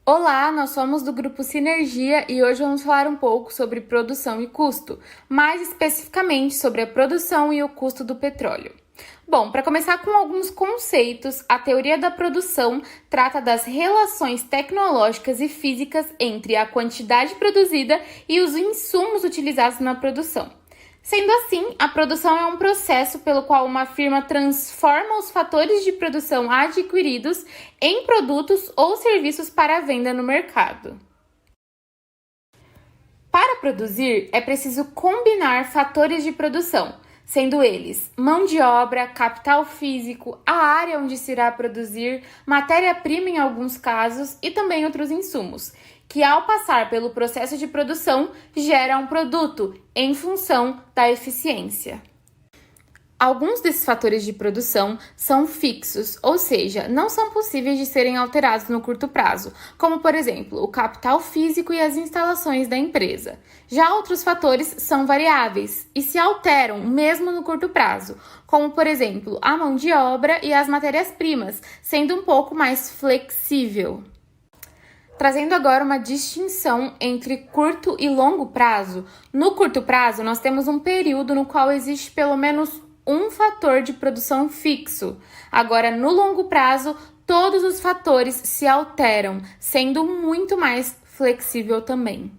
Olá, nós somos do Grupo Sinergia e hoje vamos falar um pouco sobre produção e custo, mais especificamente sobre a produção e o custo do petróleo. Bom, para começar com alguns conceitos, a teoria da produção trata das relações tecnológicas e físicas entre a quantidade produzida e os insumos utilizados na produção. Sendo assim, a produção é um processo pelo qual uma firma transforma os fatores de produção adquiridos em produtos ou serviços para venda no mercado. Para produzir, é preciso combinar fatores de produção, sendo eles mão de obra, capital físico, a área onde se irá produzir, matéria-prima em alguns casos e também outros insumos, que ao passar pelo processo de produção gera um produto em função da eficiência. Alguns desses fatores de produção são fixos, ou seja, não são possíveis de serem alterados no curto prazo, como, por exemplo, o capital físico e as instalações da empresa. Já outros fatores são variáveis e se alteram mesmo no curto prazo, como, por exemplo, a mão de obra e as matérias-primas, sendo um pouco mais flexível. Trazendo agora uma distinção entre curto e longo prazo. No curto prazo, nós temos um período no qual existe pelo menos um fator de produção fixo. Agora, no longo prazo, todos os fatores se alteram, sendo muito mais flexível também.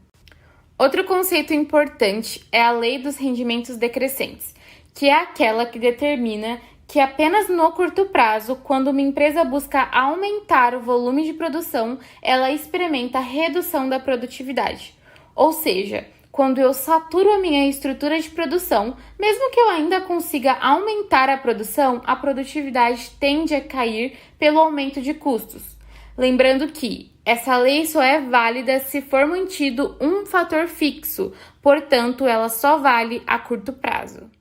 Outro conceito importante é a lei dos rendimentos decrescentes, que é aquela que determina que apenas no curto prazo, quando uma empresa busca aumentar o volume de produção, ela experimenta a redução da produtividade. Ou seja, quando eu saturo a minha estrutura de produção, mesmo que eu ainda consiga aumentar a produtividade tende a cair pelo aumento de custos. Lembrando que essa lei só é válida se for mantido um fator fixo, portanto, ela só vale a curto prazo.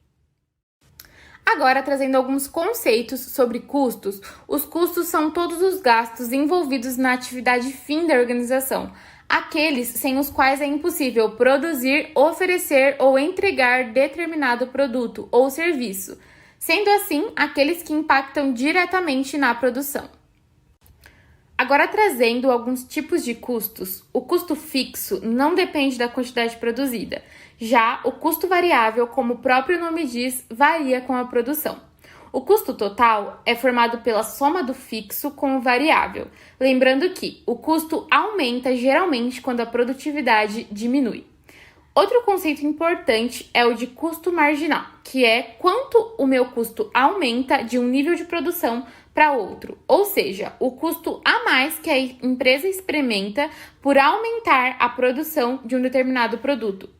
Agora, trazendo alguns conceitos sobre custos, os custos são todos os gastos envolvidos na atividade fim da organização, aqueles sem os quais é impossível produzir, oferecer ou entregar determinado produto ou serviço, sendo assim aqueles que impactam diretamente na produção. Agora, trazendo alguns tipos de custos, o custo fixo não depende da quantidade produzida. Já o custo variável, como o próprio nome diz, varia com a produção. O custo total é formado pela soma do fixo com o variável, lembrando que o custo aumenta geralmente quando a produtividade diminui. Outro conceito importante é o de custo marginal, que é quanto o meu custo aumenta de um nível de produção para outro, ou seja, o custo a mais que a empresa experimenta por aumentar a produção de um determinado produto.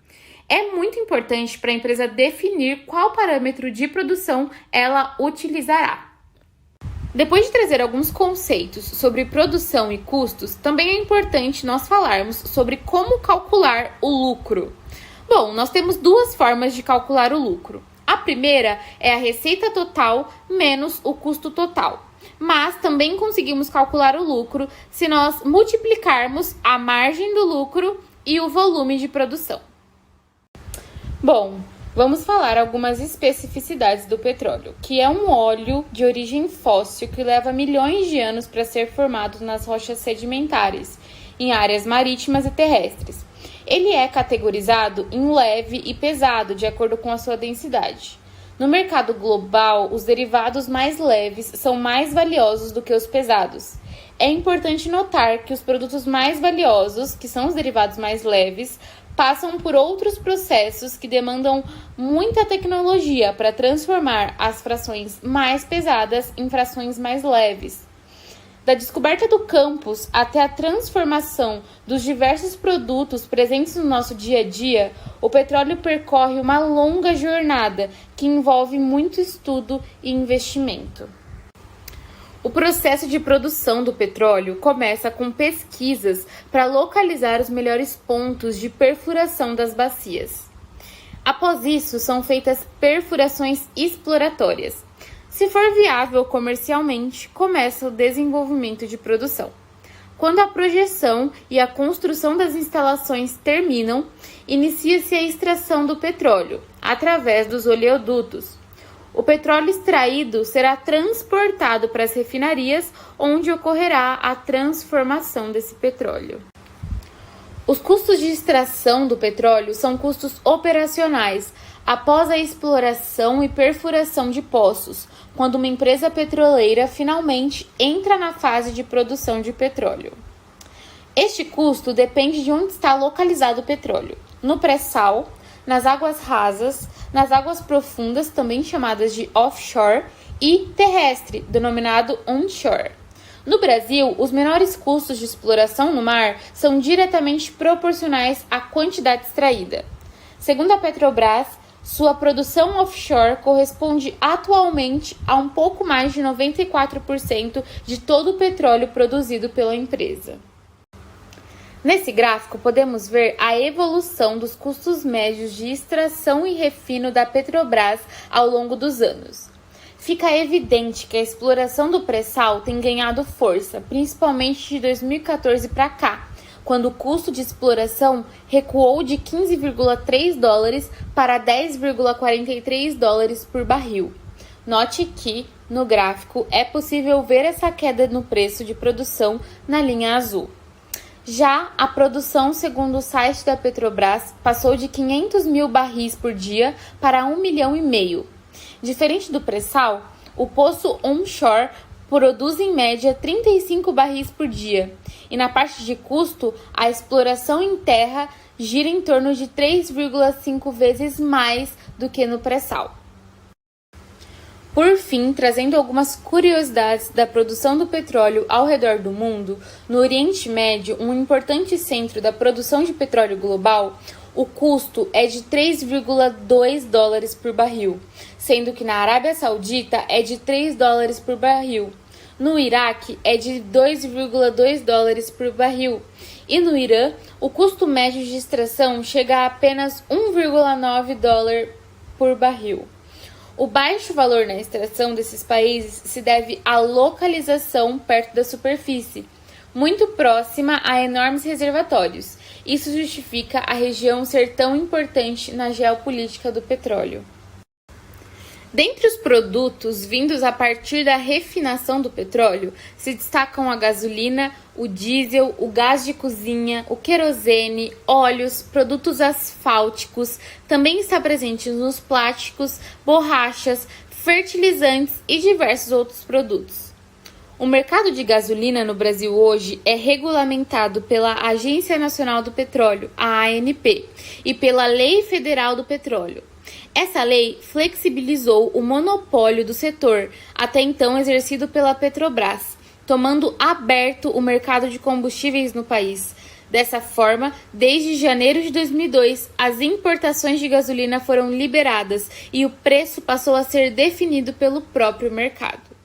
É muito importante para a empresa definir qual parâmetro de produção ela utilizará. Depois de trazer alguns conceitos sobre produção e custos, também é importante nós falarmos sobre como calcular o lucro. Bom, nós temos duas formas de calcular o lucro. A primeira é a receita total menos o custo total. Mas também conseguimos calcular o lucro se nós multiplicarmos a margem do lucro e o volume de produção. Bom, vamos falar algumas especificidades do petróleo, que é um óleo de origem fóssil que leva milhões de anos para ser formado nas rochas sedimentares, em áreas marítimas e terrestres. Ele é categorizado em leve e pesado, de acordo com a sua densidade. No mercado global, os derivados mais leves são mais valiosos do que os pesados. É importante notar que os produtos mais valiosos, que são os derivados mais leves, passam por outros processos que demandam muita tecnologia para transformar as frações mais pesadas em frações mais leves. Da descoberta do campus até a transformação dos diversos produtos presentes no nosso dia a dia, o petróleo percorre uma longa jornada que envolve muito estudo e investimento. O processo de produção do petróleo começa com pesquisas para localizar os melhores pontos de perfuração das bacias. Após isso, são feitas perfurações exploratórias. Se for viável comercialmente, começa o desenvolvimento de produção. Quando a projeção e a construção das instalações terminam, inicia-se a extração do petróleo, através dos oleodutos. O petróleo extraído será transportado para as refinarias, onde ocorrerá a transformação desse petróleo. Os custos de extração do petróleo são custos operacionais após a exploração e perfuração de poços, quando uma empresa petroleira finalmente entra na fase de produção de petróleo. Este custo depende de onde está localizado o petróleo: no pré-sal, nas águas rasas, nas águas profundas, também chamadas de offshore, e terrestre, denominado onshore. No Brasil, os menores custos de exploração no mar são diretamente proporcionais à quantidade extraída. Segundo a Petrobras, sua produção offshore corresponde atualmente a um pouco mais de 94% de todo o petróleo produzido pela empresa. Nesse gráfico, podemos ver a evolução dos custos médios de extração e refino da Petrobras ao longo dos anos. Fica evidente que a exploração do pré-sal tem ganhado força, principalmente de 2014 para cá, quando o custo de exploração recuou de 15,3 dólares para 10,43 dólares por barril. Note que, no gráfico, é possível ver essa queda no preço de produção na linha azul. Já a produção, segundo o site da Petrobras, passou de 500 mil barris por dia para 1,5 milhão. Diferente do pré-sal, o poço onshore produz em média 35 barris por dia, e na parte de custo, a exploração em terra gira em torno de 3,5 vezes mais do que no pré-sal. Por fim, trazendo algumas curiosidades da produção do petróleo ao redor do mundo, no Oriente Médio, um importante centro da produção de petróleo global, o custo é de 3,2 dólares por barril, sendo que na Arábia Saudita é de 3 dólares por barril. No Iraque é de 2,2 dólares por barril. E no Irã, o custo médio de extração chega a apenas 1,9 dólar por barril. O baixo valor na extração desses países se deve à localização perto da superfície, muito próxima a enormes reservatórios. Isso justifica a região ser tão importante na geopolítica do petróleo. Dentre os produtos vindos a partir da refinação do petróleo, se destacam a gasolina, o diesel, o gás de cozinha, o querosene, óleos, produtos asfálticos, também está presente nos plásticos, borrachas, fertilizantes e diversos outros produtos. O mercado de gasolina no Brasil hoje é regulamentado pela Agência Nacional do Petróleo, a ANP, e pela Lei Federal do Petróleo. Essa lei flexibilizou o monopólio do setor, até então exercido pela Petrobras, tomando aberto o mercado de combustíveis no país. Dessa forma, desde janeiro de 2002, as importações de gasolina foram liberadas e o preço passou a ser definido pelo próprio mercado.